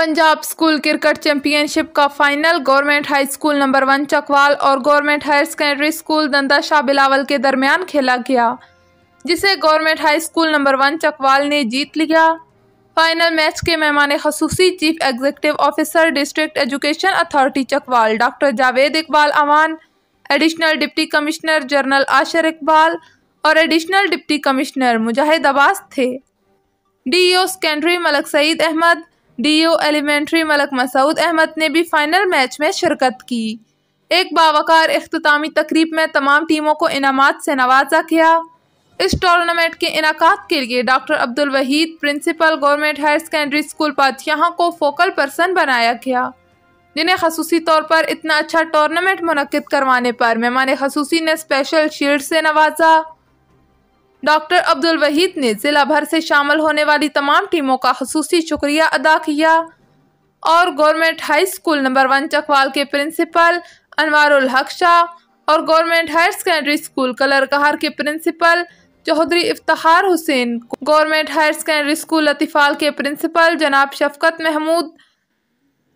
Punjab school cricket championship का final government high school number 1 Chakwal और government higher secondary school Danda Shah Bilawal के दरमियान खेला गया, जिसे government high school number 1 Chakwal ने जीत लिया। फाइनल मैच के मेहमान खसूसी chief executive officer district education authority Chakwal doctor Javed Iqbal Awan, additional deputy commissioner general Ashar Iqbal और additional deputy commissioner Mujahid Abbas थे। DEO secondary Malik Saeed Ahmed, DEO elementary Malak Masood Ahmad ने भी फाइनल मैच में शिरकत की। एक बावकार इख्तितामी तकरीब में तमाम टीमों को इनामात से नवाजा गया। इस टूर्नामेंट के इनाकात के लिए doctor Abdul Waheed principal government higher secondary school पातियाहां को फोकल पर्सन बनाया गया, जिन्हें खसूसी तौर पर इतना अच्छा टूर्नामेंट मुनक्किद करवाने पर मेहमान खसूसी ने स्पेशल शील्ड से नवाजा। डॉक्टर अब्दुल वहीद ने जिला भर से शामिल होने वाली तमाम टीमों का खसूसी शुक्रिया अदा किया और government high school number 1 Chakwal के प्रिंसिपल अनवारुल हक शाह और government higher secondary school Kallarkahar के principal Chaudhry Iftikhar Hussain, government higher secondary school Latifal के प्रिंसिपल जनाब Shafqat Mahmood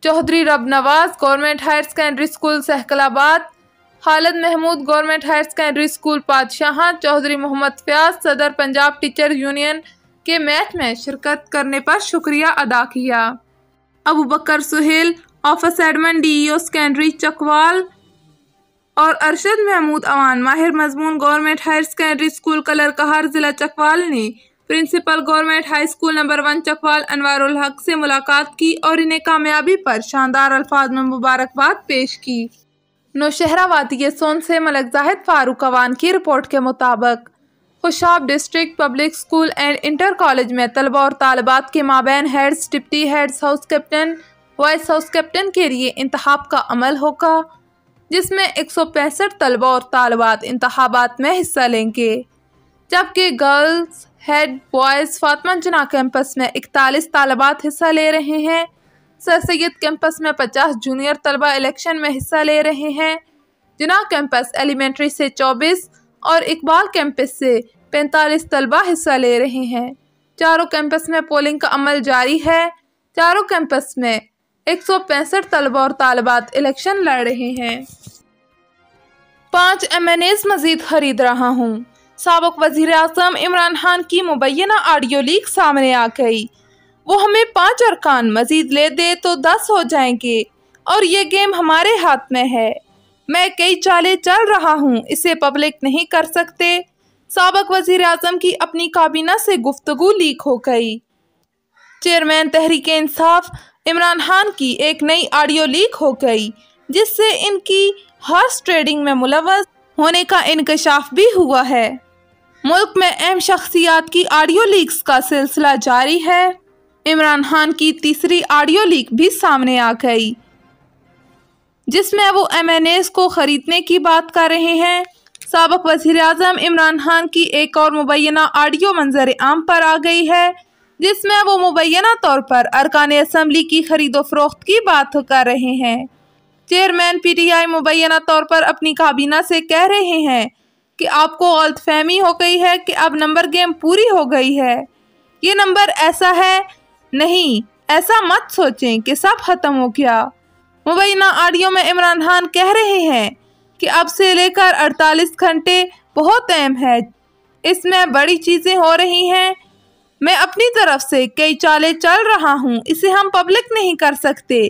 Chaudhry Rab Nawaz, government higher secondary school Sahkalabad Khalid Mahmood, government higher secondary school Patshah Chaudhry Muhammad Fayyaz सदर पंजाब टीचर यूनियन के मैच में शिरकत करने पर शुक्रिया अदा किया। Abu Bakar Suhail office admin DEO secondary Chakwal और अरशद महमूद अवान माहिर मजमून government higher secondary school Kallarkahar जिला चकवाल ने principal government high school number 1 Chakwal Anwarul Haq से मुलाकात की और इन्हें कामयाबी पर शानदार अल्फाज में मुबारकबाद पेश की। नौशहरा वादी सोन से मलक जाहिद फारूक अवान की रिपोर्ट के मुताबिक Khushab district public school and inter college में तलबा और तालिबात के माबैन heads, deputy heads, house captain, vice house captain के लिए इंतखाब का अमल होगा, जिसमें 165 तलबा और तालिबात इंतखाबात में हिस्सा लेंगे, जबकि गर्ल्स हेड बॉयज़ फातिमा जिन्ना कैंपस में 41 तालिबात हिस्सा ले रहे हैं। सर सैयद कैंपस में 50 जूनियर तलबा इलेक्शन में हिस्सा ले रहे हैं। जिन्ना कैंपस एलिमेंट्री से 24 और इकबाल कैंपस से 45 तलबा हिस्सा ले रहे हैं। चारों कैंपस में पोलिंग का अमल जारी है। चारों कैंपस में 165 तलबा और तालिबात इलेक्शन लड़ रहे हैं। 5 MNAs मजीद खरीद रहा हूँ। साबिक वज़ीर आज़म इमरान खान की मुबैना ऑडियो लीक सामने आ गई। वो हमें 5 अरकान मजीद ले दे तो 10 हो जाएंगे और ये गेम हमारे हाथ में है। मैं कई चालें चल रहा हूँ, इसे पब्लिक नहीं कर सकते। साबिक वज़ीर आज़म की अपनी काबीना से गुफ्तगू लीक हो गई। चेयरमैन तहरीक इंसाफ इमरान खान की एक नई ऑडियो लीक हो गई, जिससे इनकी हॉर्स ट्रेडिंग में मुलव्वस होने का इंकशाफ भी हुआ है। मुल्क में अहम शख्सियात की ऑडियो लीक्स का सिलसिला जारी है। इमरान खान की तीसरी ऑडियो लीक भी सामने आ गई, जिसमें वो MNAs को खरीदने की बात कर रहे हैं। साबिक वज़ीर आज़म इमरान खान की एक और मुबैना ऑडियो मंजर आम पर आ गई है, जिसमें वो मुबैना तौर पर अरकान असम्बली की खरीदो फरोख्त की बात कर रहे हैं। चेयरमैन PTI मुबैना तौर पर अपनी काबीना से कह रहे हैं कि आपको गलतफहमी हो गई है कि अब नंबर गेम पूरी हो गई है। ये नंबर ऐसा है नहीं, ऐसा मत सोचें कि सब खत्म हो गया। मुबैना ऑडियो में इमरान खान कह रहे हैं कि अब से लेकर 48 घंटे बहुत अहम है, इसमें बड़ी चीज़ें हो रही हैं। मैं अपनी तरफ से कई चालें चल रहा हूँ, इसे हम पब्लिक नहीं कर सकते।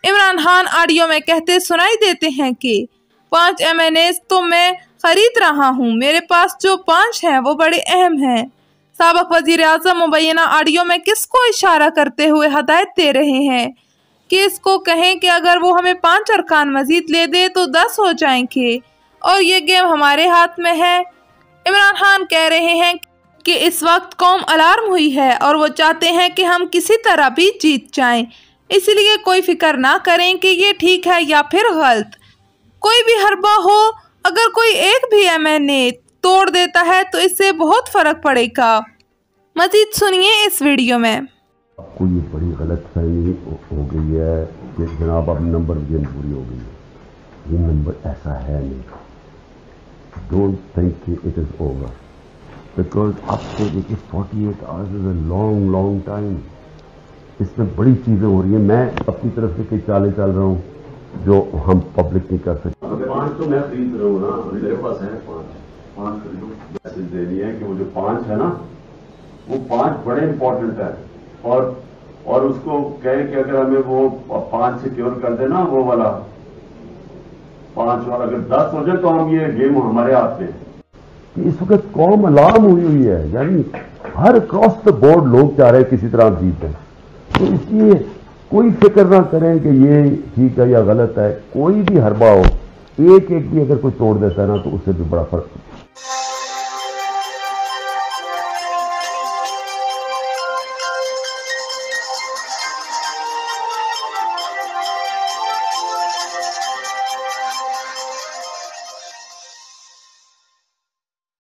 इमरान खान ऑडियो में कहते सुनाई देते हैं कि 5 MNAs तो मैं खरीद रहा हूँ, मेरे पास जो 5 हैं वो बड़े अहम हैं। साबिक वज़ीर आज़म मुबैना ऑडियो में किसको इशारा करते हुए हदायत दे रहे हैं कि इसको कहें कि अगर वो हमें 5 अरकान मजीद ले दे तो 10 हो जाएंगे और ये गेम हमारे हाथ में है। इमरान खान कह रहे हैं कि इस वक्त कौम अलार्म हुई है और वो चाहते हैं कि हम किसी तरह भी जीत जाएं, इसलिए कोई फिक्र ना करें कि ये ठीक है या फिर गलत। कोई भी हरबा हो, अगर कोई एक भी MNA तोड़ देता है तो इससे बहुत फर्क पड़ेगा। मजीद सुनिए इस वीडियो में। आपको ये बड़ी गलतफहमी हो गई है कि जनाब अब नंबर गेम पूरी हो गई है। ये नंबर ऐसा है नहीं। Don't think it is over, because अब तो देखिए 48 hours is a long time. इसमें बड़ी चीज़ें हो रही हैं। मैं अपनी तरफ से कई चालें चल रहा हूँ जो हम पब्लिक नहीं कर सकते। 5 तो मैं खरीद रहा हूँ ना, मेरे पास है 5 खरीदो। मैसेज देनी है कि वो जो 5 है ना, वो 5 बड़े इंपॉर्टेंट है। और उसको कहे कि अगर हमें वो 5 सिक्योर कर देना, वो वाला 5 वाला अगर 10 हो जाए तो हम ये गेम हमारे हाथ में। इस वक्त कौम अलार्म हुई है, यानी हर क्रॉस द बोर्ड लोग चाह रहे हैं किसी तरह जीत जाए। तो इसलिए कोई फिक्र ना करें कि ये ठीक है या गलत है। कोई भी हरबा हो, एक भी अगर कोई तोड़ देता है ना, तो उससे भी बड़ा फर्क